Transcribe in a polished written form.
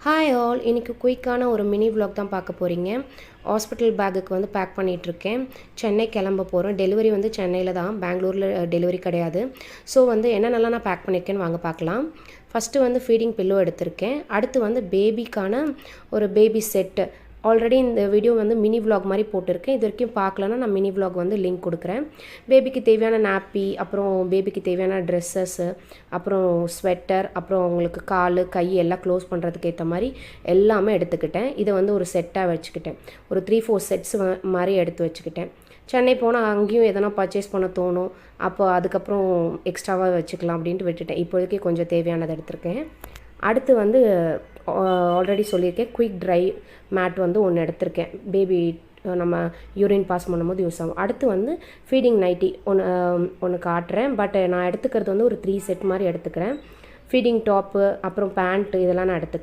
Hi all, இன்றைக்கி குயிக்கான ஒரு mini vlog தான் பார்க்க போகிறீங்க. ஹாஸ்பிட்டல் பேக்குக்கு வந்து பேக் பண்ணிகிட்ருக்கேன். சென்னை கிளம்ப போகிறோம். டெலிவரி வந்து சென்னையில் தான், பெங்களூரில் டெலிவரி கிடையாது. ஸோ வந்து என்னென்னலாம் நான் பேக் பண்ணியிருக்கேன்னு வாங்க பார்க்கலாம். ஃபஸ்ட்டு வந்து ஃபீடிங் பில்லோ எடுத்திருக்கேன். அடுத்து வந்து பேபிக்கான ஒரு பேபி செட்டு. ஆல்ரெடி இந்த வீடியோ வந்து மினி விலாக் மாதிரி போட்டிருக்கேன். இது வரைக்கும் பார்க்கலன்னா நான் மினி விலாக் வந்து லிங்க் கொடுக்குறேன். பேபிக்கு தேவையான நாப்பி, அப்புறம் பேபிக்கு தேவையான ட்ரெஸ்ஸஸ்ஸு, அப்புறம் ஸ்வெட்டர், அப்புறம் அவங்களுக்கு கால் கை எல்லாம் க்ளோஸ் பண்ணுறதுக்கு ஏற்ற மாதிரி எல்லாமே எடுத்துக்கிட்டேன். இதை வந்து ஒரு செட்டாக வச்சுக்கிட்டேன். ஒரு 3-4 செட்ஸ் மாதிரி எடுத்து வச்சுக்கிட்டேன். சென்னை போனால் அங்கேயும் எதனா பர்ச்சேஸ் பண்ண தோணும். அப்போ அதுக்கப்புறம் எக்ஸ்ட்ராவாக வச்சுக்கலாம் அப்படின்ட்டு விட்டுட்டேன். இப்போதைக்கு கொஞ்சம் தேவையானதை எடுத்திருக்கேன். அடுத்து வந்து ஆல்ரெடி சொல்லியிருக்கேன், குயிக் ட்ரை மேட் வந்து ஒன்று எடுத்திருக்கேன். பேபி நம்ம யூரின் பாஸ் பண்ணும்போது யூஸ் ஆகும். அடுத்து வந்து ஃபீடிங் நைட்டி ஒன்று காட்டுறேன். பட் நான் எடுத்துக்கிறது வந்து ஒரு 3 செட் மாதிரி எடுத்துக்கிறேன். ஃபீடிங் டாப்பு, அப்புறம் பேண்ட்டு இதெல்லாம் நான் எடுத்துக்கிறேன்.